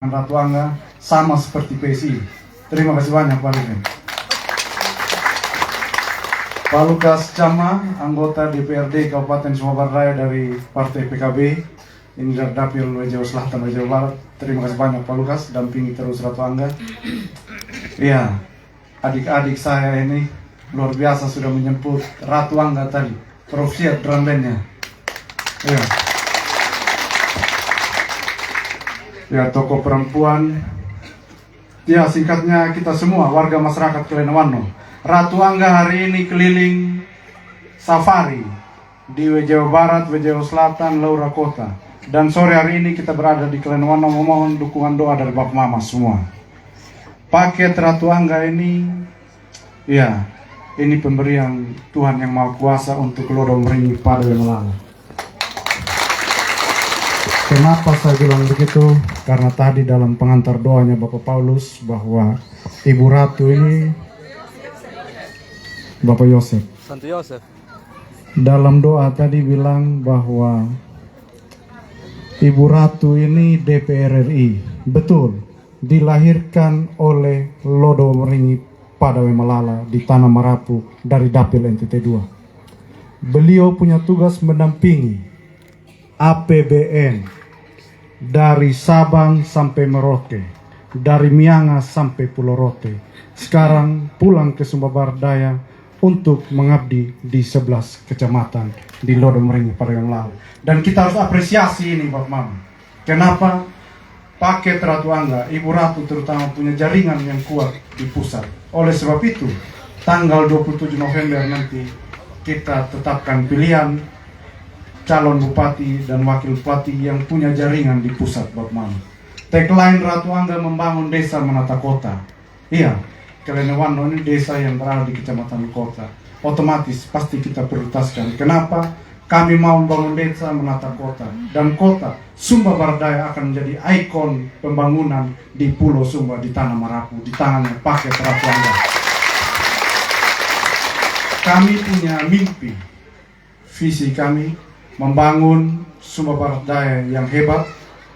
Ratu Angga sama seperti PSI. Terima kasih banyak Pak Lukas. Pak Lukas Cama, anggota DPRD Kabupaten Sumbar Raya dari Partai PKB. Ini dari Dapil Jawa Selatan dan Jawa Barat. Terima kasih banyak Pak Lukas, dampingi terus Ratu Angga. Iya, adik-adik saya ini luar biasa sudah menyebut Ratu Angga tadi. Prof. Siap drum bandnya. Iya. Ya, tokoh perempuan. Ya, singkatnya kita semua warga masyarakat Kelenawano. Ratu Angga hari ini keliling safari di Jawa Barat, Jawa Selatan, Laura Kota. Dan sore hari ini kita berada di Kelenawano memohon dukungan doa dari Bapak Mama semua. Paket Ratu Angga ini, ya, ini pemberian Tuhan Yang Maha Kuasa untuk Lodo Meringi pada Melala. Kenapa saya bilang begitu? Karena tadi dalam pengantar doanya Bapak Paulus bahwa Ibu Ratu ini Bapak Yosef. Santo Yosef. Dalam doa tadi bilang bahwa Ibu Ratu ini DPR RI. Betul, dilahirkan oleh Lodo Meringi pada Melala di Tanah Marapu dari Dapil NTT 2. Beliau punya tugas mendampingi APBN dari Sabang sampai Merauke, dari Miangas sampai Pulau Rote. Sekarang pulang ke Sumba Barat Daya untuk mengabdi di 11 kecamatan di Lodo Meringi pada yang lalu. Dan kita harus apresiasi ini Bapak Mama. Kenapa? Paket Ratu Angga, Ibu Ratu terutama punya jaringan yang kuat di pusat. Oleh sebab itu, tanggal 27 November nanti kita tetapkan pilihan calon bupati dan wakil bupati yang punya jaringan di pusat Bapak Mama. Tagline Ratu Angga membangun desa menata kota. Iya, Kelenawano ini desa yang berada di kecamatan kota. Otomatis pasti kita prioritaskan. Kenapa? Kami mau membangun desa menata kota. Dan kota Sumba Barat Daya akan menjadi ikon pembangunan di Pulau Sumba, di Tanah Marapu, di tangannya paket Ratu Angga. Kami punya mimpi, visi kami membangun Sumba Barat Daya yang hebat,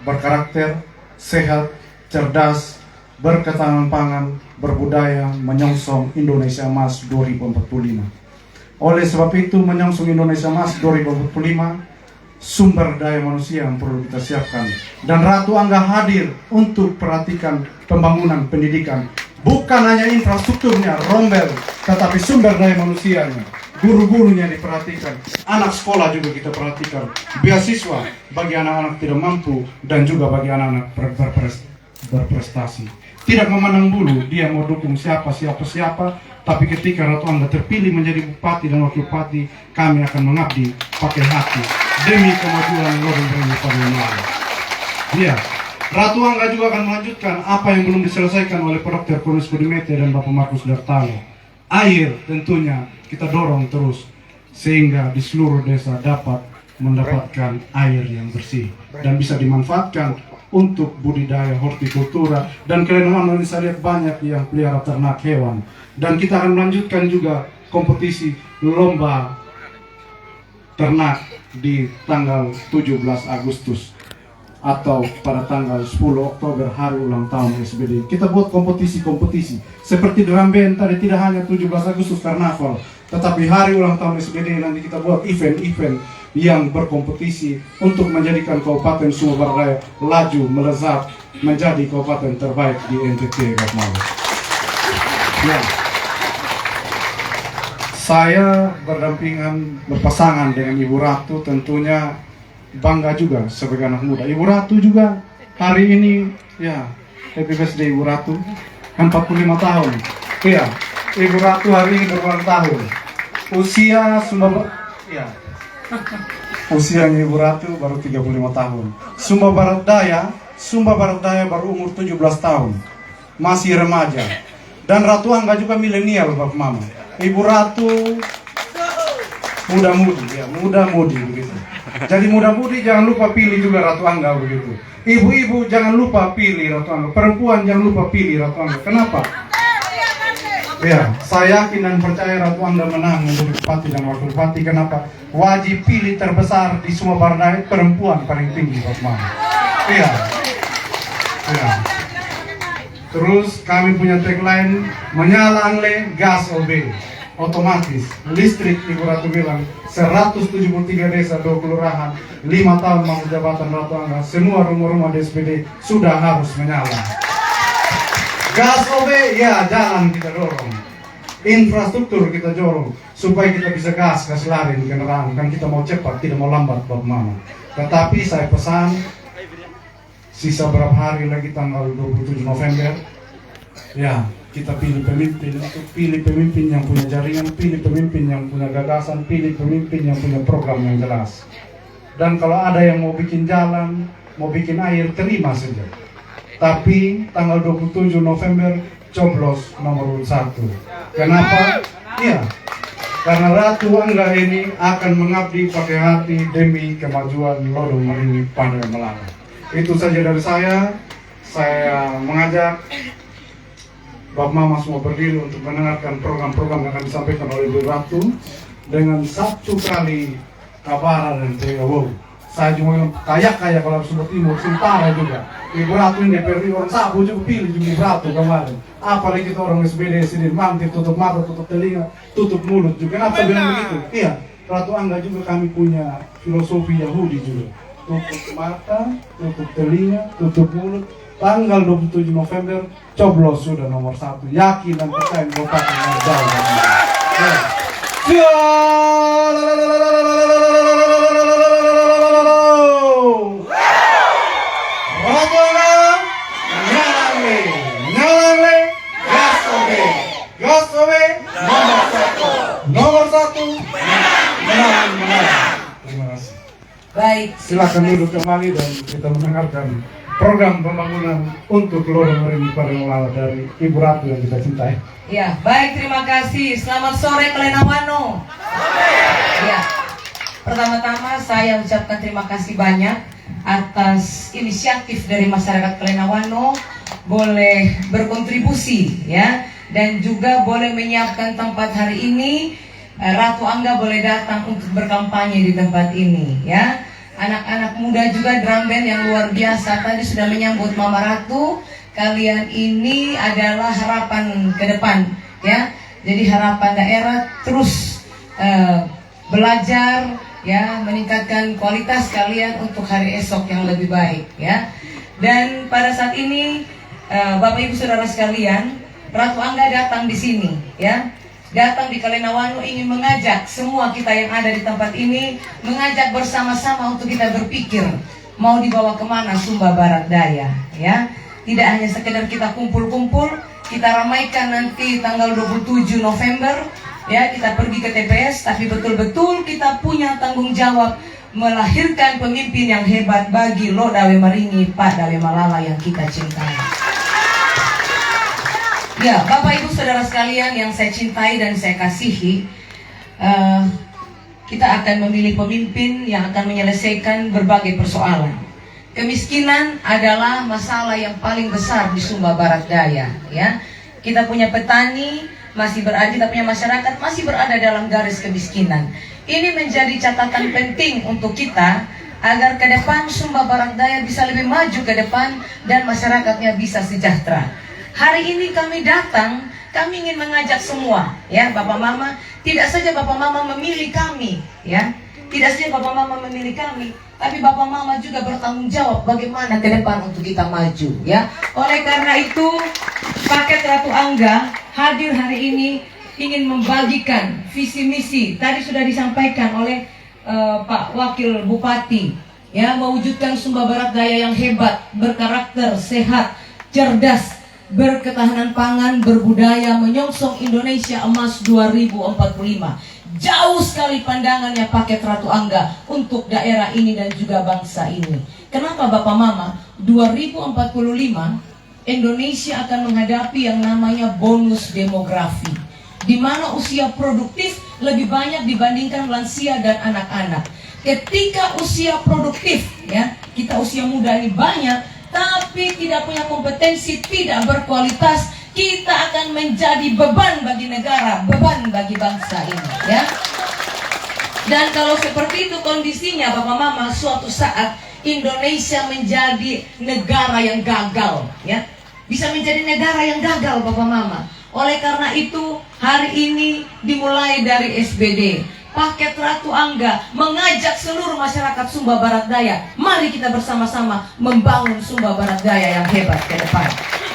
berkarakter, sehat, cerdas, berketahanan pangan, berbudaya, menyongsong Indonesia Emas 2045. Oleh sebab itu, menyongsong Indonesia Emas 2045, sumber daya manusia yang perlu kita siapkan. Dan Ratu Angga hadir untuk perhatikan pembangunan pendidikan. Bukan hanya infrastrukturnya, rombel, tetapi sumber daya manusianya. Guru-gurunya diperhatikan, anak sekolah juga kita perhatikan, beasiswa bagi anak-anak tidak mampu dan juga bagi anak-anak berprestasi. Tidak memandang bulu dia mau dukung siapa, tapi ketika Ratu Angga terpilih menjadi bupati dan wakil bupati, kami akan mengabdi pakai hati demi kemajuan Lodo Meringi pada Melala. Iya, Ratu Angga juga akan melanjutkan apa yang belum diselesaikan oleh Pak Dr. Cornelius Budimae dan Bapak Markus Dartalo. Air tentunya kita dorong terus sehingga di seluruh desa dapat mendapatkan air yang bersih dan bisa dimanfaatkan untuk budidaya hortikultura. Dan Kelenawano ini saya lihat banyak yang pelihara ternak hewan. Dan kita akan melanjutkan juga kompetisi lomba ternak di tanggal 17 Agustus atau pada tanggal 10 Oktober hari ulang tahun SBD. Kita buat kompetisi-kompetisi seperti drum band tadi, tidak hanya 17 Agustus karnaval, tetapi hari ulang tahun SBD nanti kita buat event-event yang berkompetisi untuk menjadikan Kabupaten Sumba Barat Daya laju melezat menjadi kabupaten terbaik di NTT. Ya. Saya berpasangan dengan Ibu Ratu, tentunya bangga juga sebagai anak muda. Ibu Ratu juga hari ini, ya, happy birthday Ibu Ratu, 45 tahun. Iya, Ibu Ratu hari ini berulang tahun. Usia ya, usianya Ibu Ratu baru 35 tahun. Sumba Barat Daya baru umur 17 tahun, masih remaja. Dan Ratu Angga juga milenial Bapak Mama. Ibu Ratu muda-mudi begitu. Jadi muda-mudi jangan lupa pilih juga Ratu Angga begitu. Ibu-ibu jangan lupa pilih Ratu Angga. Perempuan jangan lupa pilih Ratu Angga. Kenapa? Ya, saya yakin dan percaya Ratu Angga menang menjadi bupati dan wakil bupati. Kenapa? Wajib pilih terbesar di Sumba Barat Daya perempuan paling tinggi Bapak Mama. Iya. Ya. Terus kami punya tagline, menyala angle, gas OB. Otomatis, listrik Ibu Ratu bilang 173 desa, 2 kelurahan, 5 tahun masa jabatan Ratu Angga, semua rumah-rumah di SPD sudah harus menyala. Gas OB, ya jalan kita dorong. Infrastruktur kita dorong supaya kita bisa gas lari di kendaraan. Kan kita mau cepat, tidak mau lambat Bapak Mama. Tetapi saya pesan, sisa berapa hari lagi tanggal 27 November, ya kita pilih pemimpin yang punya jaringan, pilih pemimpin yang punya gagasan, pilih pemimpin yang punya program yang jelas. Dan kalau ada yang mau bikin jalan, mau bikin air, terima saja. Tapi tanggal 27 November coblos nomor 1. Kenapa? Iya, karena Ratu Angga ini akan mengabdi pakai hati demi kemajuan Lodong Marini Pandai Melala. Itu saja dari saya. Saya mengajak Bapak Mama semua berdiri untuk mendengarkan program-program yang akan disampaikan oleh Ibu Ratu dengan satu kali kabaran dan wow. Saya cuma kayak kalau Sumber Timur, Sintara juga. Ibu Ratu ini DPRD orang Sabu juga pilih Ibu Ratu kemarin. Apalagi kita orang SBD sini mampu tutup mata, tutup telinga, tutup mulut juga. Kenapa bilang begitu? Iya, Ratu Angga juga kami punya filosofi Yahudi juga. Tutup mata, tutup telinga, tutup mulut. Tanggal 27 November coblos sudah nomor 1. Yakin dan percaya Bapak akan jauh. Nomor 1. Terima kasih. Baik, Silakan duduk kembali dan kita mendengarkan program pembangunan untuk Lodong Marini Pandai Melala dari Ibu Ratu yang kita cintai. ya, baik, terima kasih. Selamat sore Klenawano. Ya, pertama-tama saya ucapkan terima kasih banyak atas inisiatif dari masyarakat Klenawano boleh berkontribusi ya, dan juga boleh menyiapkan tempat hari ini. Ratu Angga boleh datang untuk berkampanye di tempat ini ya. Anak-anak muda juga drum band yang luar biasa tadi sudah menyambut Mama Ratu. Kalian ini adalah harapan ke depan ya. Jadi harapan daerah terus belajar ya, meningkatkan kualitas kalian untuk hari esok yang lebih baik ya. Dan pada saat ini Bapak Ibu Saudara sekalian, Ratu Angga datang di sini ya. Datang di Klenawano ingin mengajak semua kita yang ada di tempat ini, mengajak bersama-sama untuk kita berpikir mau dibawa kemana Sumba Barat Daya ya. Tidak hanya sekedar kita kumpul-kumpul, kita ramaikan nanti tanggal 27 November ya, kita pergi ke TPS, tapi betul-betul kita punya tanggung jawab melahirkan pemimpin yang hebat bagi Lodawe Marini Pak Dawe Malala yang kita cintai. Ya, Bapak Ibu Saudara sekalian yang saya cintai dan saya kasihi, kita akan memilih pemimpin yang akan menyelesaikan berbagai persoalan. Kemiskinan adalah masalah yang paling besar di Sumba Barat Daya ya. Kita punya petani masih berada, kita punya masyarakat masih berada dalam garis kemiskinan. Ini menjadi catatan penting untuk kita agar ke depan Sumba Barat Daya bisa lebih maju ke depan dan masyarakatnya bisa sejahtera. Hari ini kami datang, kami ingin mengajak semua ya, Bapak Mama, tidak saja Bapak Mama memilih kami ya. Tidak saja Bapak Mama memilih kami, tapi Bapak Mama juga bertanggung jawab bagaimana ke depan untuk kita maju ya. Oleh karena itu, paket Ratu Angga hadir hari ini ingin membagikan visi misi. Tadi sudah disampaikan oleh Pak Wakil Bupati ya, mewujudkan Sumba Barat Daya yang hebat, berkarakter, sehat, cerdas, berketahanan pangan, berbudaya, menyongsong Indonesia Emas 2045. Jauh sekali pandangannya paket Ratu Angga untuk daerah ini dan juga bangsa ini. Kenapa Bapak Mama? 2045 Indonesia akan menghadapi yang namanya bonus demografi, di mana usia produktif lebih banyak dibandingkan lansia dan anak-anak. Ketika usia produktif ya, kita usia muda ini banyak tapi tidak punya kompetensi, tidak berkualitas, kita akan menjadi beban bagi negara, beban bagi bangsa ini ya. Dan kalau seperti itu kondisinya Bapak Mama, suatu saat Indonesia menjadi negara yang gagal, ya. Bisa menjadi negara yang gagal, Bapak Mama. Oleh karena itu, hari ini dimulai dari SBD, paket Ratu Angga mengajak seluruh masyarakat Sumba Barat Daya. Mari kita bersama-sama membangun Sumba Barat Daya yang hebat ke depan.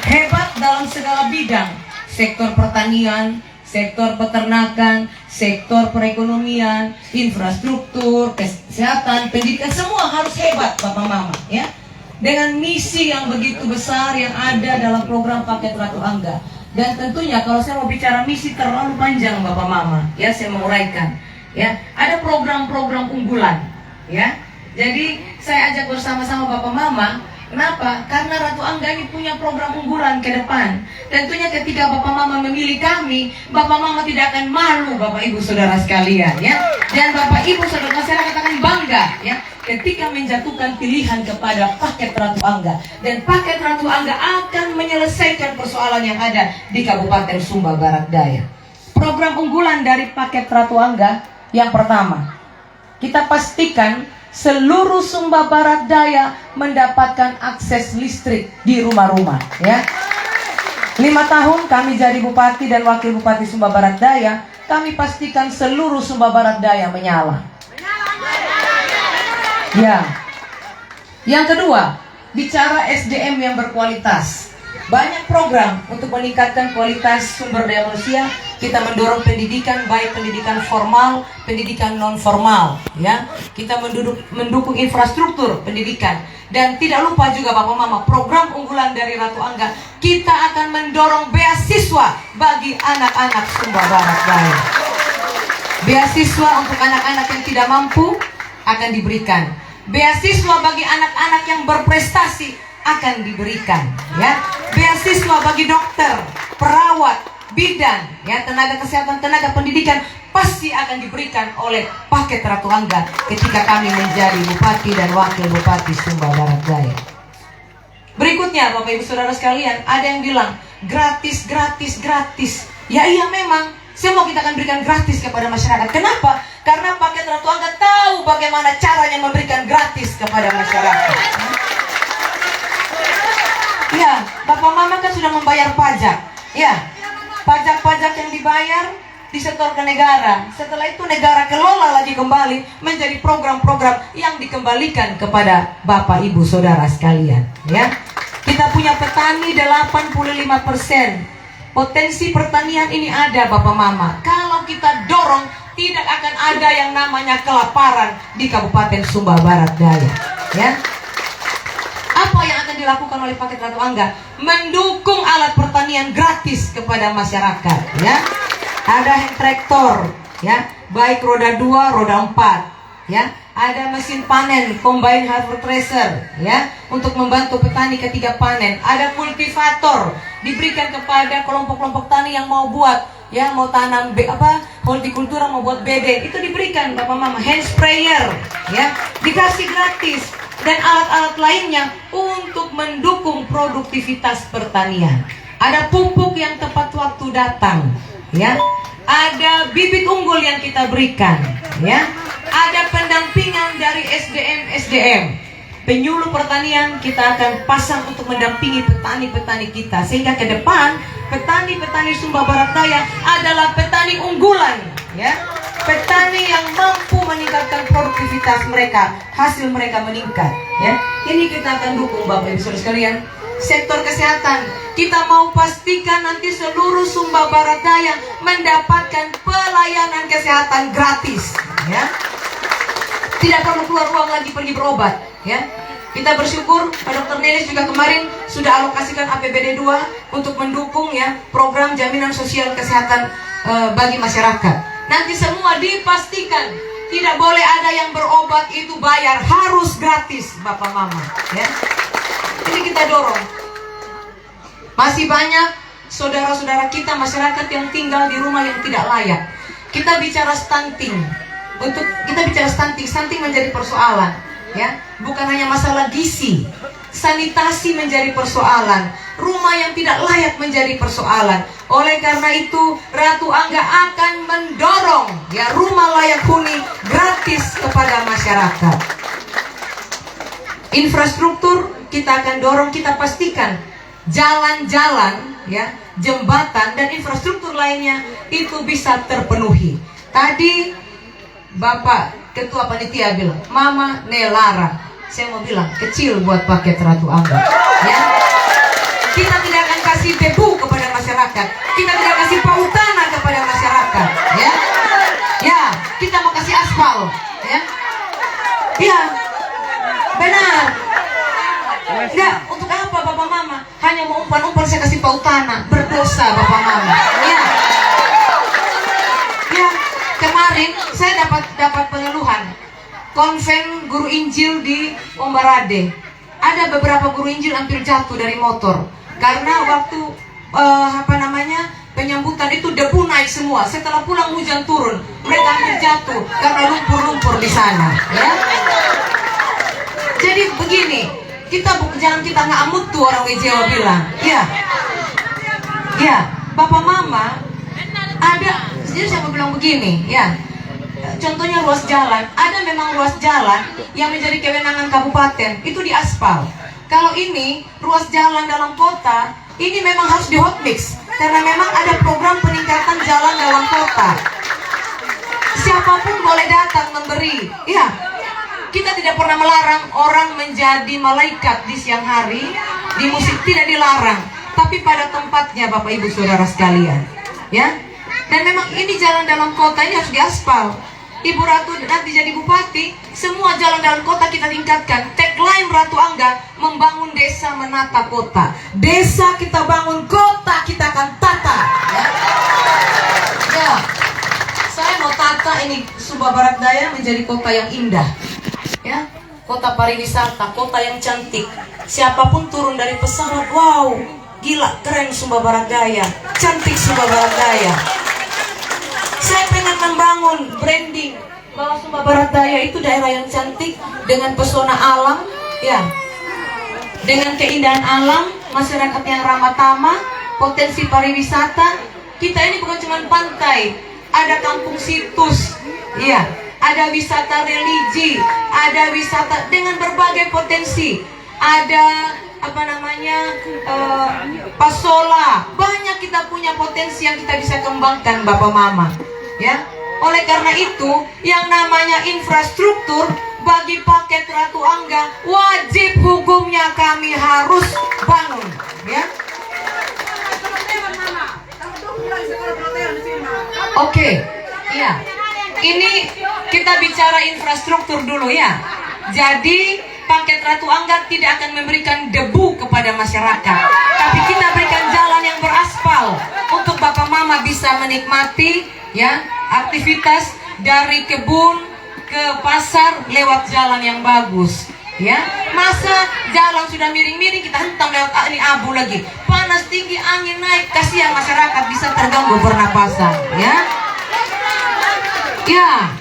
Hebat dalam segala bidang, sektor pertanian, sektor peternakan, sektor perekonomian, infrastruktur, kesehatan, pendidikan, semua harus hebat, Bapak Mama, ya. Dengan misi yang begitu besar yang ada dalam program paket Ratu Angga. Dan tentunya kalau saya mau bicara misi terlalu panjang, Bapak Mama, ya, saya mau uraikan, ya. Ada program-program unggulan, ya. Jadi saya ajak bersama-sama Bapak Mama. Kenapa? Karena Ratu Angga ini punya program unggulan ke depan. Tentunya ketika Bapak Mama memilih kami, Bapak Mama tidak akan malu, Bapak Ibu Saudara sekalian, ya. Dan Bapak Ibu Saudara masyarakat akan bangga, ya, ketika menjatuhkan pilihan kepada paket Ratu Angga. Dan paket Ratu Angga akan menyelesaikan persoalan yang ada di Kabupaten Sumba Barat Daya. Program unggulan dari paket Ratu Angga yang pertama, kita pastikan seluruh Sumba Barat Daya mendapatkan akses listrik di rumah-rumah, ya. 5 tahun kami jadi bupati dan wakil bupati Sumba Barat Daya, kami pastikan seluruh Sumba Barat Daya menyala. Ya. Yang kedua, bicara SDM yang berkualitas. Banyak program untuk meningkatkan kualitas sumber daya manusia. Kita mendorong pendidikan, baik pendidikan formal, pendidikan non formal, ya. Kita mendukung infrastruktur pendidikan. Dan tidak lupa juga Bapak Mama, program unggulan dari Ratu Angga, kita akan mendorong beasiswa bagi anak-anak Sumba Barat Daya. Beasiswa untuk anak-anak yang tidak mampu akan diberikan. Beasiswa bagi anak-anak yang berprestasi akan diberikan, ya. Beasiswa bagi dokter, perawat, bidan, ya, tenaga kesehatan, tenaga pendidikan pasti akan diberikan oleh paket Ratu Angga ketika kami menjadi bupati dan wakil bupati Sumba Barat Daya. Berikutnya, Bapak Ibu Saudara sekalian, ada yang bilang gratis, gratis, gratis. Ya iya memang, semua kita akan berikan gratis kepada masyarakat. Kenapa? Karena paket Ratu Angga tahu bagaimana caranya memberikan gratis kepada masyarakat. Ya, Bapak Mama kan sudah membayar pajak. Ya, pajak-pajak yang dibayar disetor ke negara. Setelah itu negara kelola lagi kembali menjadi program-program yang dikembalikan kepada Bapak Ibu Saudara sekalian, ya. Kita punya petani 85%. Potensi pertanian ini ada, Bapak Mama. Kalau kita dorong, tidak akan ada yang namanya kelaparan di Kabupaten Sumba Barat Daya, ya. Apa yang akan dilakukan oleh paket Ratu Angga? Mendukung alat pertanian gratis kepada masyarakat, ya. Ada hand traktor, ya, baik roda 2, roda 4, ya. Ada mesin panen, combine harvest thresher, ya, untuk membantu petani ketika panen. Ada kultivator, diberikan kepada kelompok-kelompok tani yang mau buat, ya, mau tanam hortikultura, mau buat BD, itu diberikan Bapak Mama. Hand sprayer, ya, dikasih gratis. Dan alat-alat lainnya untuk mendukung produktivitas pertanian. Ada pupuk yang tepat waktu datang, ya. Ada bibit unggul yang kita berikan, ya. Ada pendampingan dari SDM. Penyuluh pertanian kita akan pasang untuk mendampingi petani-petani kita, sehingga ke depan petani-petani Sumba Barat Daya adalah petani unggulan, ya. Petani yang mampu meningkatkan produktivitas mereka, hasil mereka meningkat, ya. Ini kita akan dukung, Bapak Ibu Saudara sekalian. Sektor kesehatan, kita mau pastikan nanti seluruh Sumba Barat Daya mendapatkan pelayanan kesehatan gratis, ya. Tidak perlu keluar uang lagi pergi berobat, ya. Kita bersyukur Pak Dr. Nelis juga kemarin sudah alokasikan APBD 2 untuk mendukung, ya, program jaminan sosial kesehatan bagi masyarakat. Nanti semua dipastikan tidak boleh ada yang berobat itu bayar, harus gratis, Bapak Mama, ya. Ini kita dorong. Masih banyak saudara-saudara kita masyarakat yang tinggal di rumah yang tidak layak. Kita bicara stunting. Stunting menjadi persoalan, ya. Bukan hanya masalah gizi, sanitasi menjadi persoalan, rumah yang tidak layak menjadi persoalan. Oleh karena itu, Ratu Angga akan mendorong, ya, rumah layak huni gratis kepada masyarakat. Infrastruktur kita akan dorong, kita pastikan jalan-jalan, ya, jembatan dan infrastruktur lainnya itu bisa terpenuhi. Tadi Bapak Ketua Panitia bilang, Mama Nelara, saya mau bilang kecil buat paket Ratu Angga, ya. Kita tidak akan kasih debu kepada masyarakat, kita tidak kasih pautana kepada masyarakat, ya. Ya, kita mau kasih aspal, ya. Ya, benar. Enggak, untuk apa Bapak Mama? Hanya mau umpan-umpan saya kasih pautana, berdosa Bapak Mama. Ya. Ya, kemarin saya dapat pengeluhan konven guru Injil di Ombarade. Ada beberapa guru Injil hampir jatuh dari motor karena waktu penyambutan itu debu naik semua. Setelah pulang hujan turun, mereka hampir jatuh karena lumpur-lumpur di sana, ya. Jadi begini, jangan kita ngamut tuh orang Jawa bilang, ya. Ya, Bapak Mama ada. Jadi saya mau bilang begini, ya. Contohnya ruas jalan, ada memang ruas jalan yang menjadi kewenangan kabupaten, itu diaspal. Kalau ini ruas jalan dalam kota, ini memang harus di hotmix karena memang ada program peningkatan jalan dalam kota. Siapapun boleh datang memberi, ya. Kita tidak pernah melarang orang menjadi malaikat di siang hari, di musik tidak dilarang, tapi pada tempatnya Bapak Ibu Saudara sekalian, ya. Dan memang ini jalan dalam kota ini harus diaspal. Ibu Ratu nanti jadi bupati, semua jalan dalam kota kita tingkatkan. Tagline Ratu Angga, membangun desa menata kota. Desa kita bangun, kota kita akan tata, ya. Ya, saya mau tata ini Sumba Barat Daya menjadi kota yang indah, ya, kota pariwisata, kota yang cantik. Siapapun turun dari pesawat, wow, gila, keren Sumba Barat Daya, cantik Sumba Barat Daya. Saya pengen membangun branding bahwa Sumba Barat Daya itu daerah yang cantik dengan pesona alam, ya, dengan keindahan alam, masyarakat yang ramah tamah, potensi pariwisata. Kita ini bukan cuma pantai, ada kampung situs, ya, ada wisata religi, ada wisata dengan berbagai potensi, ada pasola, banyak kita punya potensi yang kita bisa kembangkan Bapak Mama, ya. Oleh karena itu yang namanya infrastruktur bagi paket Ratu Angga wajib hukumnya kami harus bangun, ya. Oke, ya. Ini kita bicara infrastruktur dulu, ya. Jadi paket Ratu Angga tidak akan memberikan debu kepada masyarakat, tapi kita berikan jalan yang beraspal untuk Bapak Mama bisa menikmati, ya, aktivitas dari kebun ke pasar lewat jalan yang bagus, ya. Masa jalan sudah miring-miring kita hentam lewat ini abu lagi, panas tinggi, angin naik, kasihan masyarakat bisa terganggu pernapasan, ya. Ya,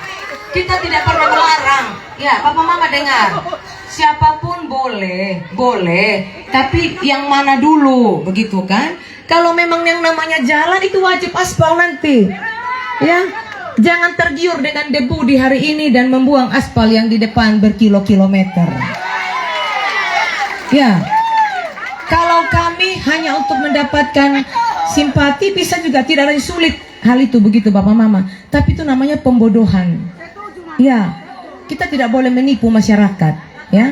kita tidak pernah melarang, ya. Bapak Mama dengar, siapapun boleh, tapi yang mana dulu, begitu kan? Kalau memang yang namanya jalan itu wajib aspal nanti, ya. Jangan tergiur dengan debu di hari ini dan membuang aspal yang di depan berkilo-kilometer, ya. Kalau kami hanya untuk mendapatkan simpati, bisa juga tidak ada yang sulit hal itu, begitu Bapak Mama. Tapi itu namanya pembodohan, ya. Kita tidak boleh menipu masyarakat, ya.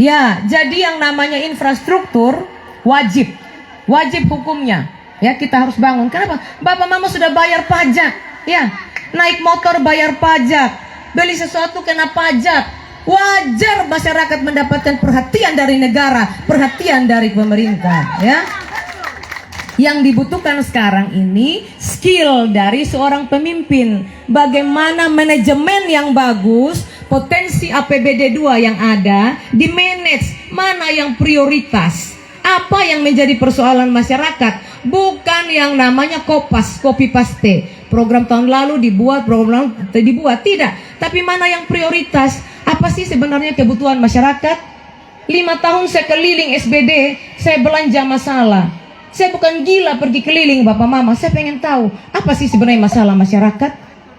Ya, jadi yang namanya infrastruktur wajib hukumnya, ya, kita harus bangun. Kenapa? Bapak Mama sudah bayar pajak, ya. Naik motor bayar pajak, beli sesuatu kena pajak. Wajar masyarakat mendapatkan perhatian dari negara, perhatian dari pemerintah, ya. Yang dibutuhkan sekarang ini skill dari seorang pemimpin. Bagaimana manajemen yang bagus, potensi APBD 2 yang ada, di manage mana yang prioritas, apa yang menjadi persoalan masyarakat, bukan yang namanya copy paste. Program tahun lalu dibuat, tidak. Tapi mana yang prioritas, apa sih sebenarnya kebutuhan masyarakat? 5 tahun saya keliling SBD, saya belanja masalah. Saya bukan gila pergi keliling Bapak Mama, saya pengen tahu apa sih sebenarnya masalah masyarakat,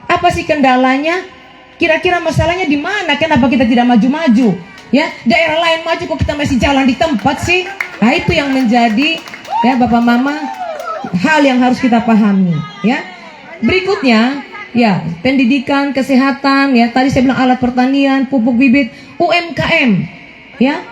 apa sih kendalanya, kira-kira masalahnya di mana, kenapa kita tidak maju-maju. Ya, daerah lain maju kok kita masih jalan di tempat sih? Nah, itu yang menjadi ya Bapak Mama hal yang harus kita pahami, ya. Berikutnya, ya, pendidikan, kesehatan, ya. Tadi saya bilang alat pertanian, pupuk bibit, UMKM, ya.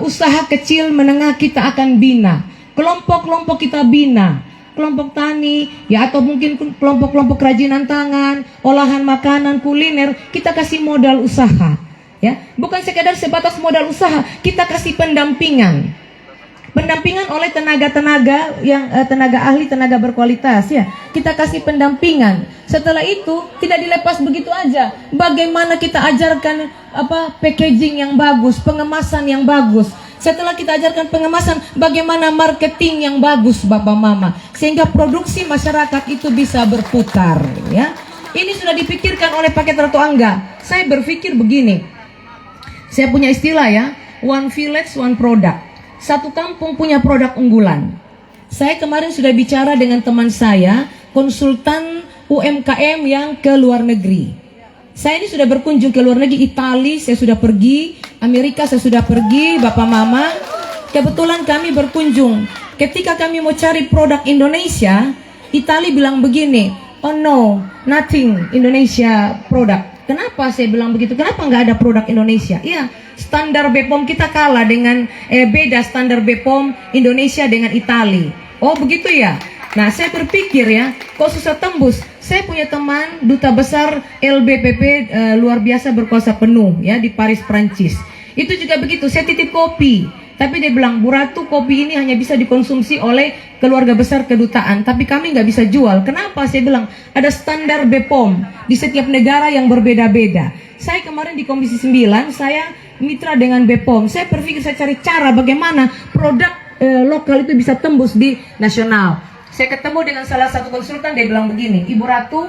Usaha kecil menengah kita akan bina. Kelompok-kelompok kita bina. Kelompok tani, ya, atau mungkin kelompok-kelompok kerajinan tangan, olahan makanan, kuliner, kita kasih modal usaha, ya. Bukan sekedar sebatas modal usaha, kita kasih pendampingan oleh tenaga-tenaga yang tenaga ahli, tenaga berkualitas, ya. Kita kasih pendampingan. Setelah itu tidak dilepas begitu aja. Bagaimana kita ajarkan packaging yang bagus, pengemasan yang bagus. Setelah kita ajarkan pengemasan, bagaimana marketing yang bagus, Bapak Mama, sehingga produksi masyarakat itu bisa berputar, ya. Ini sudah dipikirkan oleh paket Ratu Angga. Saya berpikir begini. Saya punya istilah, ya, one village, one product. Satu kampung punya produk unggulan. Saya kemarin sudah bicara dengan teman saya, konsultan UMKM yang ke luar negeri. Saya ini sudah berkunjung ke luar negeri, Italia saya sudah pergi, Amerika saya sudah pergi, Bapak Mama. Kebetulan kami berkunjung. Ketika kami mau cari produk Indonesia, Italia bilang begini, oh no, nothing Indonesia produk. Kenapa saya bilang begitu? Kenapa nggak ada produk Indonesia? Iya, standar BPOM kita kalah dengan beda standar BPOM Indonesia dengan Italia. Oh begitu ya. Nah saya berpikir ya, kok susah tembus. Saya punya teman duta besar LBPP luar biasa berkuasa penuh ya di Paris, Prancis. Itu juga begitu. Saya titip kopi, tapi dia bilang, Bu Ratu, kopi ini hanya bisa dikonsumsi oleh keluarga besar kedutaan, tapi kami nggak bisa jual. Kenapa? Saya bilang, ada standar BPOM di setiap negara yang berbeda-beda. Saya kemarin di Komisi 9, saya mitra dengan BPOM. Saya berpikir, saya cari cara bagaimana produk lokal itu bisa tembus di nasional. Saya ketemu dengan salah satu konsultan, dia bilang begini, Ibu Ratu,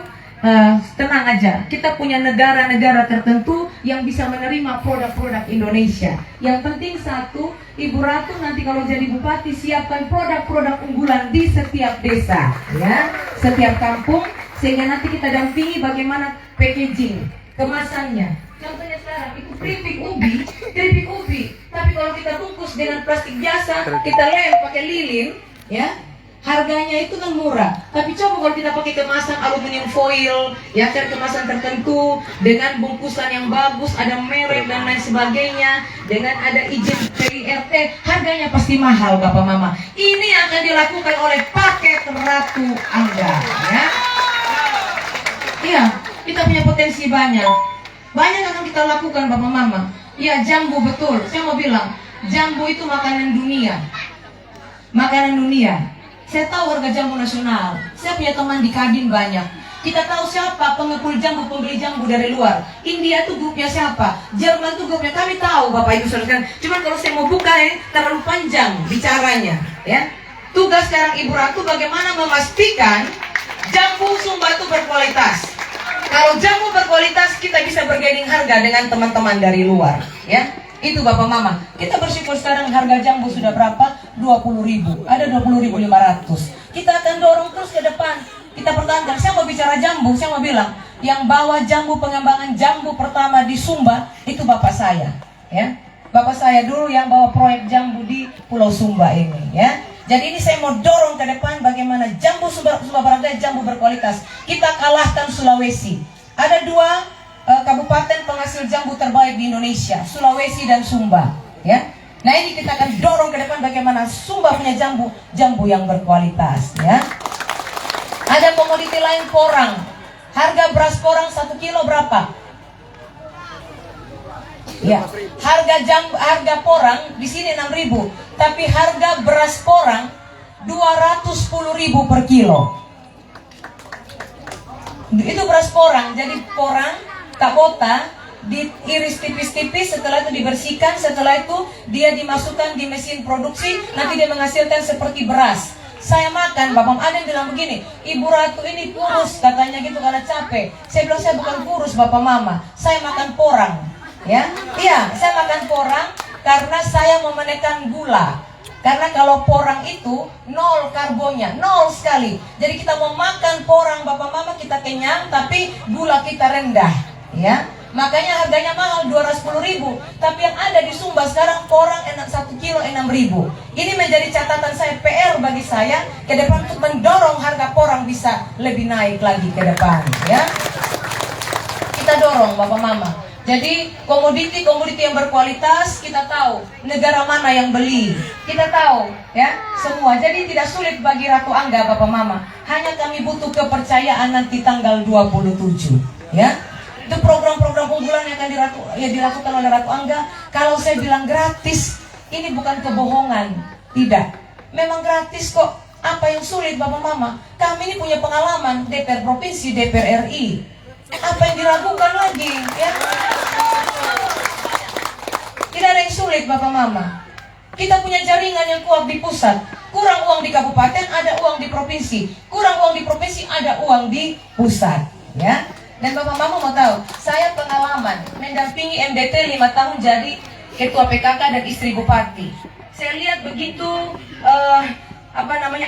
tenang aja, kita punya negara-negara tertentu yang bisa menerima produk-produk Indonesia. Yang penting satu, Ibu Ratu nanti kalau jadi bupati siapkan produk-produk unggulan di setiap desa, ya, setiap kampung, sehingga nanti kita dampingi bagaimana packaging, kemasannya. Contohnya sekarang itu keripik ubi, tapi kalau kita bungkus dengan plastik biasa, kita lem pakai lilin, ya. Harganya itu kan murah, tapi coba kalau kita pakai kemasan aluminium foil, ya, cari kemasan tertentu dengan bungkusan yang bagus, ada merek dan lain sebagainya, dengan ada izin PIRT, harganya pasti mahal, Bapak Mama. Ini yang akan dilakukan oleh paket Ratu Angga, ya. Iya, kita punya potensi banyak akan kita lakukan, Bapak Mama. Iya, jambu betul. Saya mau bilang, jambu itu makanan dunia. Saya tahu harga jambu nasional. Saya punya teman di Kadin banyak. Kita tahu siapa pengepul jambu, pembeli jambu dari luar. India tuh grupnya siapa? Jerman tuh grupnya. Kami tahu, Bapak Ibu Saudara. Cuman kalau saya mau buka terlalu panjang bicaranya, ya. Tugas sekarang Ibu Ratu bagaimana memastikan jambu Sumba itu berkualitas. Kalau jambu berkualitas, kita bisa bergaining harga dengan teman-teman dari luar, ya. Itu Bapak Mama. Kita bersyukur sekarang harga jambu sudah berapa? 20.000. Ada 20.500. Kita akan dorong terus ke depan. Kita pertahankan. Saya mau bicara jambu, saya mau bilang, yang bawa jambu, pengembangan jambu pertama di Sumba itu Bapak saya, ya. Bapak saya dulu yang bawa proyek jambu di Pulau Sumba ini, ya. Jadi ini saya mau dorong ke depan bagaimana jambu Sumba Barat Daya, jambu berkualitas. Kita kalahkan Sulawesi. Ada dua kabupaten penghasil jambu terbaik di Indonesia, Sulawesi dan Sumba, ya. Nah ini kita akan dorong ke depan bagaimana Sumba punya jambu yang berkualitas, ya. Ada komoditi lain, porang. Harga beras porang 1 kilo berapa? Ya, harga porang di sini 6.000, tapi harga beras porang 210.000 per kilo. Itu beras porang. Jadi porang kapota diiris tipis-tipis, setelah itu dibersihkan, setelah itu dia dimasukkan di mesin produksi, nanti dia menghasilkan seperti beras. Saya makan, Bapak, ada yang bilang begini, Ibu Ratu ini kurus, katanya gitu karena capek. Saya bilang saya bukan kurus, Bapak Mama, saya makan porang, ya. Iya, saya makan porang karena saya mau menekan gula. Karena kalau porang itu nol karbonnya, nol sekali. Jadi kita mau makan porang, Bapak Mama, kita kenyang, tapi gula kita rendah. Ya, Makanya harganya mahal 210.000. Tapi yang ada di Sumba sekarang porang 1 kilo 6.000. Ini menjadi catatan saya, PR bagi saya ke depan untuk mendorong harga porang bisa lebih naik lagi ke depan, ya. Kita dorong Bapak Mama. Jadi komoditi yang berkualitas kita tahu negara mana yang beli, kita tahu ya semua. Jadi tidak sulit bagi Ratu Angga Bapak Mama. Hanya kami butuh kepercayaan nanti tanggal 27 ya. Itu program-program unggulan yang akan dilakukan oleh Ratu Angga. Kalau saya bilang gratis, ini bukan kebohongan, tidak. Memang gratis kok. Apa yang sulit Bapak Mama? Kami ini punya pengalaman DPR Provinsi, DPR RI. Apa yang diragukan lagi ya? Tidak ada yang sulit Bapak Mama. Kita punya jaringan yang kuat di pusat. Kurang uang di kabupaten, ada uang di provinsi. Kurang uang di provinsi, ada uang di pusat ya. Dan Bapak Mama mau tahu, saya pengalaman mendampingi MDT 5 tahun jadi ketua PKK dan istri bupati. Saya lihat begitu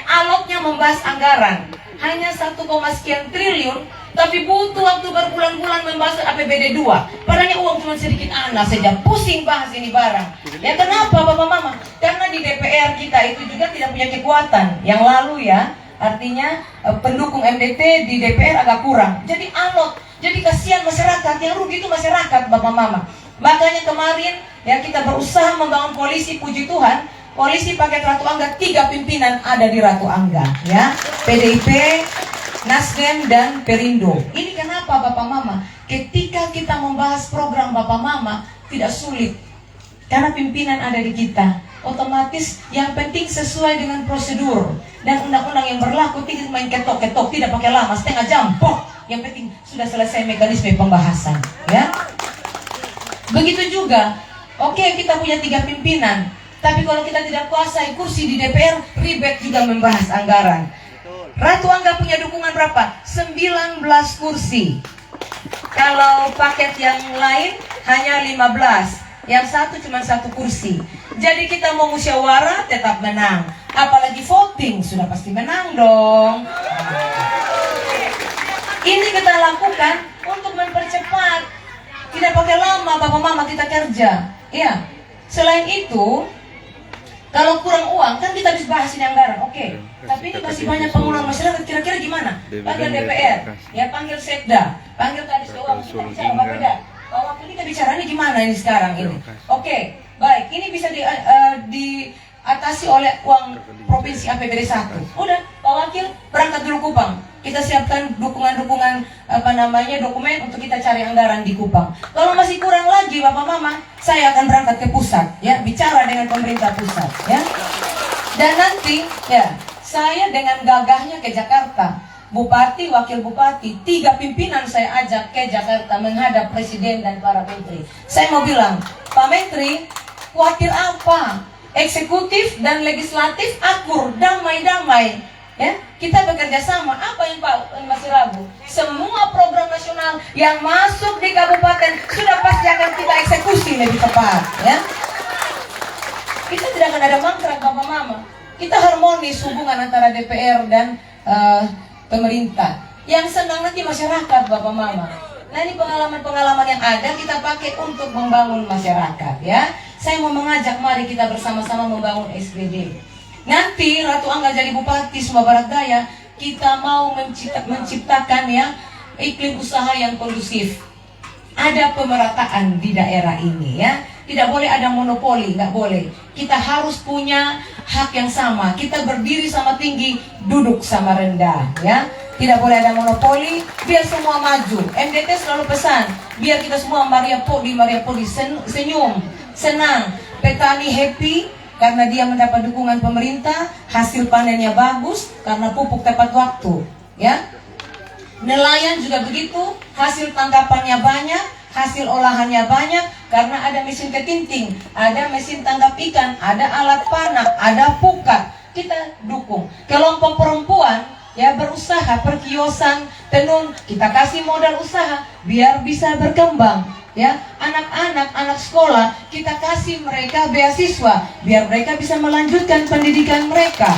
alotnya membahas anggaran hanya 1, sekian triliun, tapi butuh waktu berbulan-bulan membahas APBD 2. Padahal uang cuma sedikit anak saja, pusing bahas ini barang. Ya kenapa Bapak Mama? Karena di DPR kita itu juga tidak punya kekuatan. Yang lalu ya, artinya pendukung MDT di DPR agak kurang. Jadi alot, jadi kasihan masyarakat, yang rugi itu masyarakat Bapak Mama. Makanya kemarin ya kita berusaha membangun koalisi, puji Tuhan. Koalisi paket Ratu Angga, 3 pimpinan ada di Ratu Angga ya. PDIP, Nasdem dan Perindo. Ini kenapa Bapak Mama? Ketika kita membahas program Bapak Mama tidak sulit. Karena pimpinan ada di kita. Otomatis yang penting sesuai dengan prosedur dan undang-undang yang berlaku, tidak main ketok-ketok, tidak pakai lama, setengah jam, yang penting sudah selesai mekanisme pembahasan ya. Begitu juga, oke, kita punya 3 pimpinan. Tapi kalau kita tidak kuasai kursi di DPR, ribet juga membahas anggaran. Ratu Angga punya dukungan berapa? 19 kursi. Kalau paket yang lain hanya 15. Yang satu cuma 1 kursi. Jadi kita mau musyawarah tetap menang. Apalagi voting, sudah pasti menang dong. Ini kita lakukan untuk mempercepat. Tidak pakai lama Bapak Mama kita kerja. Ya. Selain itu, kalau kurang uang, kan kita bisa bahas ini anggaran, oke. Tapi ini masih banyak pengeluaran masyarakat, kira-kira gimana? Panggil DPR, ya panggil Sekda, panggil Kadis Keuangan, kita bicara Bapeda. Pak Wakil kita bicara ini gimana ini sekarang ini? Oke, baik, ini bisa diatasi oleh uang provinsi APBD 1. Udah, Pak Wakil berangkat dulu Kupang. Kita siapkan dukungan-dukungan dokumen untuk kita cari anggaran di Kupang. Kalau masih kurang lagi Bapak Mama, saya akan berangkat ke pusat ya, bicara dengan pemerintah pusat ya. Dan nanti ya, saya dengan gagahnya ke Jakarta. Bupati, wakil bupati, 3 pimpinan saya ajak ke Jakarta menghadap presiden dan para menteri. Saya mau bilang, Pak Menteri, khawatir apa? Eksekutif dan legislatif akur, damai-damai. Ya, kita bekerja sama. Apa yang Pak masih ragu? Semua program nasional yang masuk di kabupaten sudah pasti akan kita eksekusi lebih cepat. Ya, kita tidak akan ada mangkrak Bapak Mama. Kita harmonis hubungan antara DPR dan pemerintah. Yang senang nanti masyarakat Bapak Mama. Nah ini pengalaman-pengalaman yang ada kita pakai untuk membangun masyarakat ya. Saya mau mengajak mari kita bersama-sama membangun SPD. Nanti Ratu Angga jadi bupati Sumba Barat Daya, kita mau menciptakan ya iklim usaha yang kondusif. Ada pemerataan di daerah ini ya. Tidak boleh ada monopoli, nggak boleh. Kita harus punya hak yang sama. Kita berdiri sama tinggi, duduk sama rendah ya. Tidak boleh ada monopoli, biar semua maju. MDT selalu pesan, biar kita semua Maria Poli senyum, senang. Petani happy karena dia mendapat dukungan pemerintah, hasil panennya bagus karena pupuk tepat waktu, ya. Nelayan juga begitu, hasil tangkapannya banyak, hasil olahannya banyak karena ada mesin ketinting, ada mesin tangkap ikan, ada alat panah, ada pukat. Kita dukung. Kelompok perempuan ya berusaha perkiosan, tenun, kita kasih modal usaha biar bisa berkembang. Ya, anak-anak, anak sekolah kita kasih mereka beasiswa biar mereka bisa melanjutkan pendidikan mereka.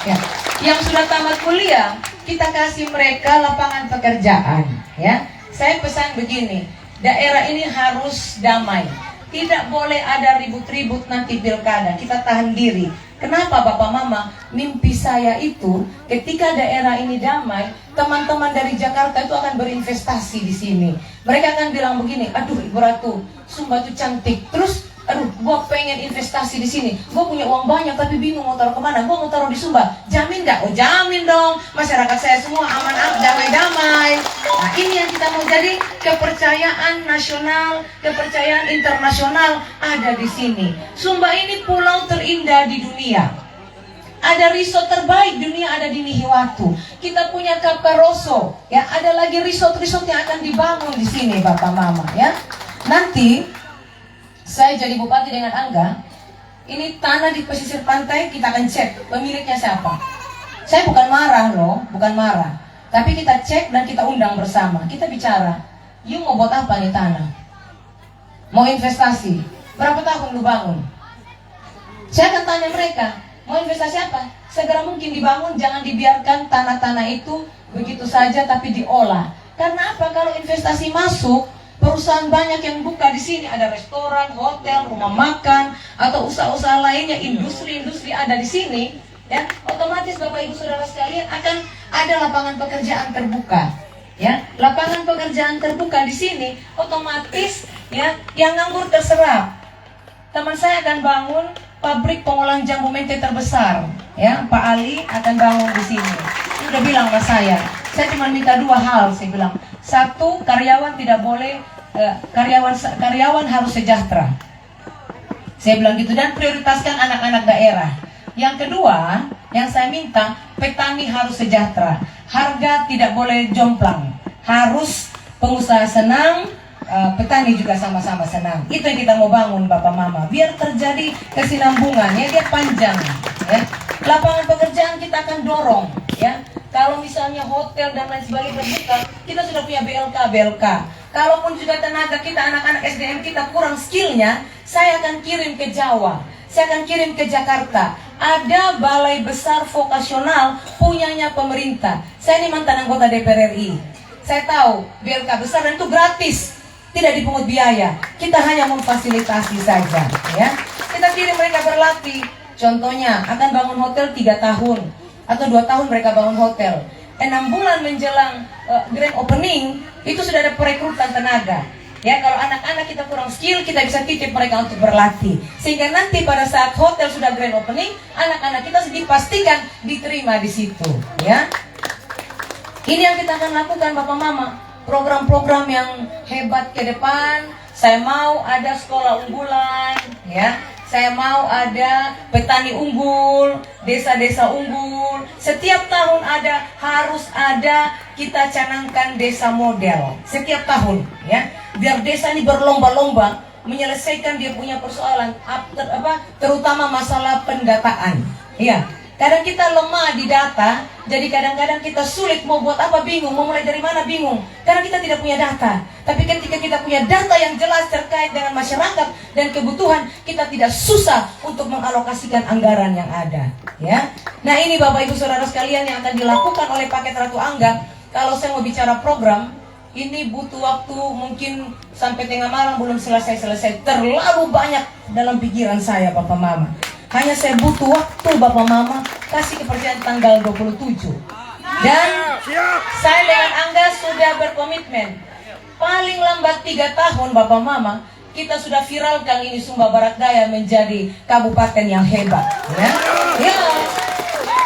Ya, yang sudah tamat kuliah kita kasih mereka lapangan pekerjaan. Ya, saya pesan begini, daerah ini harus damai. Tidak boleh ada ribut-ribut nanti pilkada. Kita tahan diri. Kenapa Bapak Mama? Mimpi saya itu ketika daerah ini damai, teman-teman dari Jakarta itu akan berinvestasi di sini. Mereka akan bilang begini, aduh Ibu Ratu, Sumba itu cantik. Terus, aduh, gua pengen investasi di sini. Gua punya uang banyak tapi bingung mau taruh kemana. Gua mau taruh di Sumba. Jamin nggak? Oh jamin dong. Masyarakat saya semua aman, damai-damai. Nah ini yang kita mau, jadi kepercayaan nasional, kepercayaan internasional ada di sini. Sumba ini pulau terindah di dunia. Ada resort terbaik dunia ada di Nihiwatu. Kita punya Kaparoso. Ya, ada lagi resort-resort yang akan dibangun di sini Bapak Mama ya. Nanti saya jadi bupati dengan Angga, ini tanah di pesisir pantai kita akan cek pemiliknya siapa. Saya bukan marah loh, bukan marah. Tapi kita cek dan kita undang bersama. Kita bicara, you mau buat apa nih tanah? Mau investasi? Berapa tahun lu bangun? Saya akan tanya mereka, mau investasi apa? Segera mungkin dibangun, jangan dibiarkan tanah-tanah itu begitu saja tapi diolah. Karena apa? Kalau investasi masuk, perusahaan banyak yang buka di sini, ada restoran, hotel, rumah makan, atau usaha-usaha lainnya, industri-industri ada di sini, ya, otomatis Bapak Ibu Saudara sekalian akan ada lapangan pekerjaan terbuka, ya, lapangan pekerjaan terbuka di sini, otomatis, ya, yang nganggur terserap. Teman saya akan bangun pabrik pengolahan jambu mente terbesar, ya, Pak Ali akan bangun di sini. Dia udah bilang sama saya cuma minta dua hal, saya bilang. Satu, karyawan tidak boleh, karyawan harus sejahtera. Saya bilang gitu, dan prioritaskan anak-anak daerah. Yang kedua, yang saya minta, petani harus sejahtera. Harga tidak boleh jomplang. Harus pengusaha senang, petani juga sama-sama senang. Itu yang kita mau bangun Bapak Mama. Biar terjadi kesinambungan, ya, dia panjang. Ya. Lapangan pekerjaan kita akan dorong. Ya. Kalau misalnya hotel dan lain sebagainya terbuka, kita sudah punya BLK. Kalaupun juga tenaga kita, anak-anak SDM kita kurang skillnya, saya akan kirim ke Jawa, saya akan kirim ke Jakarta. Ada balai besar vokasional punyanya pemerintah. Saya ini mantan anggota DPR RI. Saya tahu BLK besar dan itu gratis, tidak dipungut biaya. Kita hanya memfasilitasi saja, ya. Kita kirim mereka berlatih. Contohnya akan bangun hotel 3 tahun atau 2 tahun mereka bangun hotel. 6 bulan menjelang grand opening itu sudah ada perekrutan tenaga. Ya, kalau anak-anak kita kurang skill, kita bisa titip mereka untuk berlatih. Sehingga nanti pada saat hotel sudah grand opening, anak-anak kita dipastikan diterima di situ, ya. Ini yang kita akan lakukan Bapak Mama. Program-program yang hebat ke depan. Saya mau ada sekolah unggulan, ya. Saya mau ada petani unggul, desa-desa unggul. Setiap tahun harus ada, kita canangkan desa model. Setiap tahun, ya. Biar desa ini berlomba-lomba menyelesaikan dia punya persoalan, terutama masalah pendataan. Ya. Kadang kita lemah di data, jadi kadang-kadang kita sulit mau buat apa, bingung, mau mulai dari mana bingung. Karena kita tidak punya data. Tapi ketika kita punya data yang jelas terkait dengan masyarakat dan kebutuhan, kita tidak susah untuk mengalokasikan anggaran yang ada. Ya. Nah ini Bapak Ibu Saudara sekalian yang akan dilakukan oleh Paket Ratu Angga. Kalau saya mau bicara program, ini butuh waktu mungkin sampai tengah malam belum selesai-selesai. Terlalu banyak dalam pikiran saya Bapak Mama. Hanya saya butuh waktu Bapak Mama kasih kepercayaan tanggal 27. Dan saya dengan Angga sudah berkomitmen paling lambat 3 tahun Bapak Mama kita sudah viralkan ini Sumba Barat Daya menjadi kabupaten yang hebat. Ya, ya.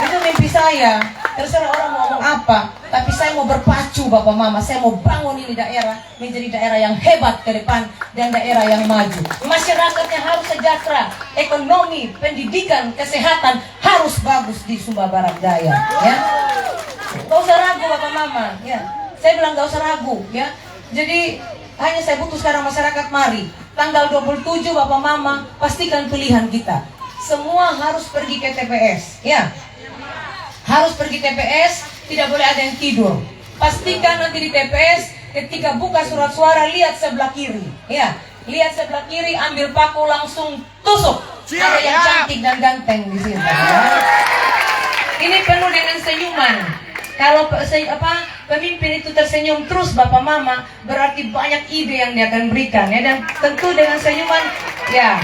Itu mimpi saya. Terserah orang mau ngomong apa, tapi saya mau berpacu Bapak Mama. Saya mau bangun ini daerah menjadi daerah yang hebat ke depan dan daerah yang maju. Masyarakatnya harus sejahtera, ekonomi, pendidikan, kesehatan harus bagus di Sumba Barat Daya. Ya, gak usah ragu Bapak Mama. Ya, saya bilang gak usah ragu. Ya, jadi hanya saya butuh sekarang masyarakat mari. Tanggal 27 Bapak Mama pastikan pilihan kita. Semua harus pergi ke TPS. Ya. Harus pergi TPS, tidak boleh ada yang tidur. Pastikan nanti di TPS ketika buka surat suara lihat sebelah kiri, ya, lihat sebelah kiri, ambil paku langsung tusuk. Ada yang cantik dan ganteng di sini. Ya. Ini penuh dengan senyuman. Kalau pemimpin itu tersenyum terus Bapak Mama, berarti banyak ide yang dia akan berikan ya. Dan tentu dengan senyuman ya,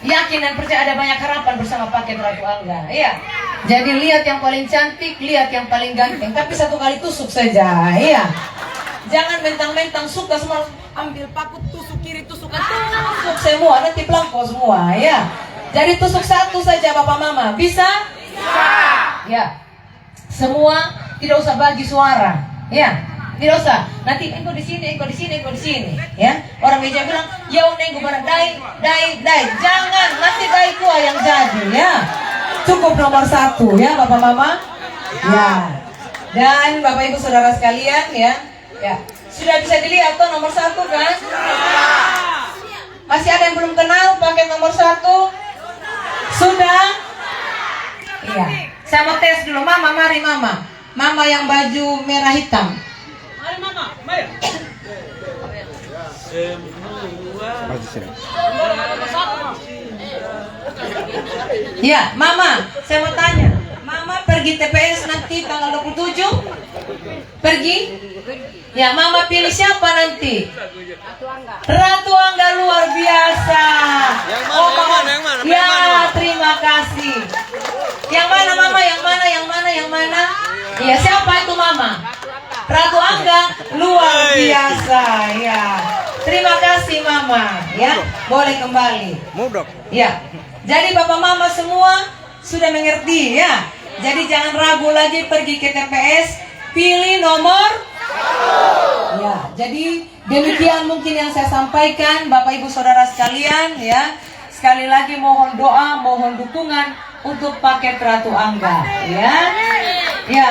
yakin dan percaya ada banyak harapan bersama paket Ratu Angga ya. Jadi lihat yang paling cantik, lihat yang paling ganteng, tapi satu kali tusuk saja ya. Jangan mentang-mentang suka semua ambil paku tusuk kiri tusuk kanan, tusuk semua nanti pelangkau semua ya. Jadi tusuk satu saja Bapak Mama, bisa? Ya, semua tidak usah bagi suara, ya, tidak usah. Nanti engkau di sini, engkau di sini, engkau di sini, ya. Orang meja bilang, ya engkau barang dai. Jangan, nanti dai gua yang jadi, ya. Cukup nomor 1, ya, Bapak Mama, ya. Dan Bapak Ibu Saudara sekalian, ya, sudah bisa dilihat tuh nomor 1 kan? Masih ada yang belum kenal paket nomor 1? Sudah? Iya. Saya mau tes dulu, Mama, mari Mama. Mama yang baju merah hitam. Mari Mama, mari. Ya, Mama, saya mau tanya. Mama pergi TPS nanti tanggal 27? Pergi? Ya, Mama pilih siapa nanti? Ratu Angga luar biasa. Yang mana? Ya, terima kasih. Yang mana Mama? Yang mana? Iya, siapa itu Mama? Ratu Angga luar biasa ya. Terima kasih Mama ya. Boleh kembali. Ya. Jadi Bapak Mama semua sudah mengerti ya. Jadi jangan ragu lagi pergi ke TPS, pilih nomor. Ya, jadi demikian mungkin yang saya sampaikan Bapak Ibu Saudara sekalian ya. Sekali lagi mohon doa, mohon dukungan untuk paket Ratu Angga ya. Ya.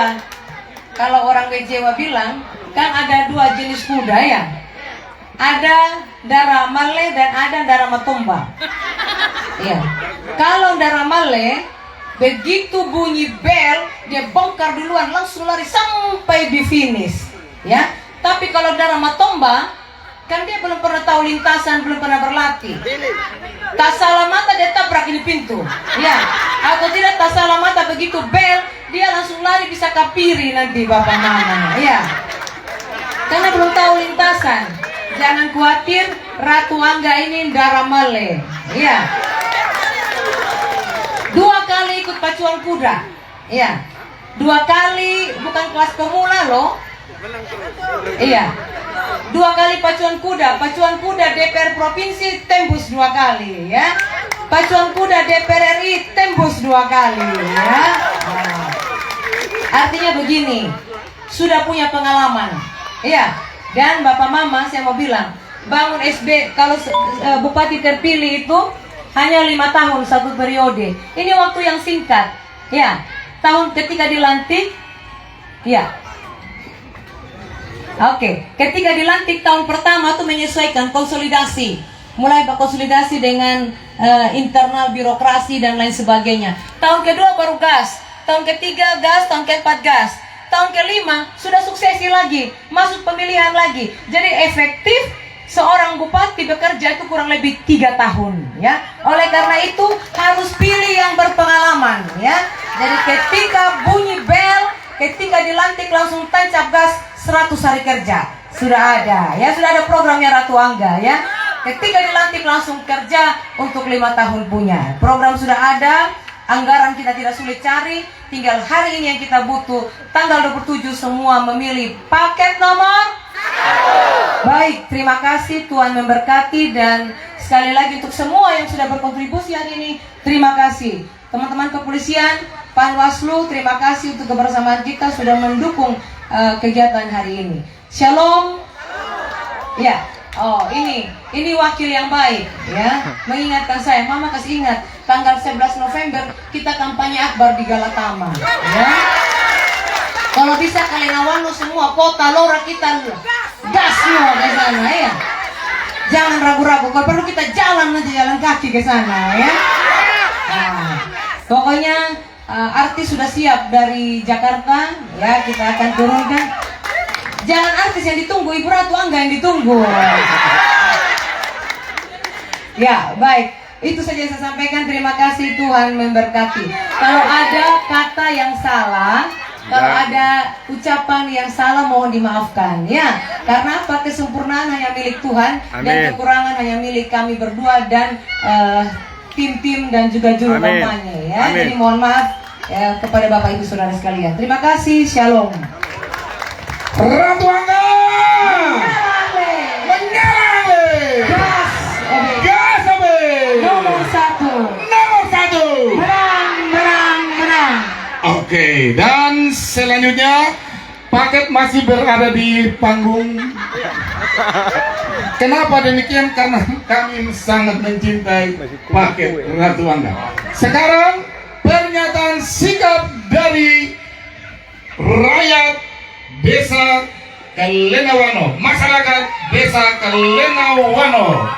Kalau orang Jawa bilang kan ada 2 jenis kuda ya. Ada darah Malay dan ada darah Matumba. Ya. Kalau darah Malay begitu bunyi bel, dia bongkar duluan, langsung lari sampai di finish. Ya, tapi kalau darah Matomba, kan dia belum pernah tahu lintasan, belum pernah berlatih. Tak salah mata dia tabrak di pintu. Ya, atau tidak tak salah mata begitu bel, dia langsung lari bisa kapiri nanti Bapak Mama. Ya, karena belum tahu lintasan. Jangan khawatir, Ratu Angga ini darah Malay. Ya. 2 kali ikut pacuan kuda, ya. 2 kali bukan kelas pemula loh, iya. 2 kali pacuan kuda DPR provinsi tembus 2 kali, ya. Pacuan kuda DPR RI tembus 2 kali, ya. Nah, artinya begini, sudah punya pengalaman, ya. Dan Bapak Mama saya mau bilang, bangun SB kalau bupati terpilih itu hanya 5 tahun 1 periode. Ini waktu yang singkat. Ya, tahun ketika dilantik, ya. Oke, ketika dilantik tahun pertama tuh menyesuaikan konsolidasi. Mulai berkonsolidasi dengan internal birokrasi dan lain sebagainya. Tahun kedua baru gas. Tahun ketiga gas, tahun keempat gas. Tahun kelima sudah suksesi lagi, masuk pemilihan lagi. Jadi efektif. Seorang bupati bekerja itu kurang lebih 3 tahun ya. Oleh karena itu harus pilih yang berpengalaman ya. Jadi ketika bunyi bel, ketika dilantik langsung tancap gas 100 hari kerja. Sudah ada ya, sudah ada programnya Ratu Angga ya. Ketika dilantik langsung kerja untuk 5 tahun punya. Program sudah ada, anggaran kita tidak sulit cari, tinggal hari ini yang kita butuh. Tanggal 27 semua memilih paket nomor. Baik, terima kasih, Tuhan memberkati. Dan sekali lagi untuk semua yang sudah berkontribusi hari ini, terima kasih. Teman-teman kepolisian, Panwaslu, terima kasih untuk kebersamaan kita sudah mendukung kegiatan hari ini. Shalom. Ya, oh ini wakil yang baik ya, mengingatkan saya. Mama kasih ingat, tanggal 11 November kita kampanye akbar di Galatama ya. Kalau bisa kalian awal semua kota Lora kita gas semua ke sana ya. Jangan ragu-ragu, kalau perlu kita jalan nanti, jalan kaki ke sana ya. Nah, pokoknya artis sudah siap dari Jakarta ya, kita akan turunkan. Jangan artis yang ditunggu, Ibu Ratu Angga yang ditunggu. Ya, baik. Itu saja yang saya sampaikan. Terima kasih, Tuhan memberkati. Kalau ada kata yang salah Kalau ada ucapan yang salah mohon dimaafkan ya. Karena apa? Kesempurnaan hanya milik Tuhan dan Amin. kekurangan hanya milik kami berdua dan tim-tim dan juga juru Amin. kampanye ya. Amin. Jadi mohon maaf ya, kepada Bapak Ibu Saudara sekalian. Terima kasih. Shalom. Ratu Angga menyala. Gas, oke. Gas abe. Nomor 1. Nomor 1. Menang, menang, menang. Oke, dan selanjutnya paket masih berada di panggung. Kenapa demikian? Karena kami sangat mencintai paket Ratu Angga. Sekarang pernyataan sikap dari rakyat Desa Kalenawano, masyarakat Desa Kalenawano.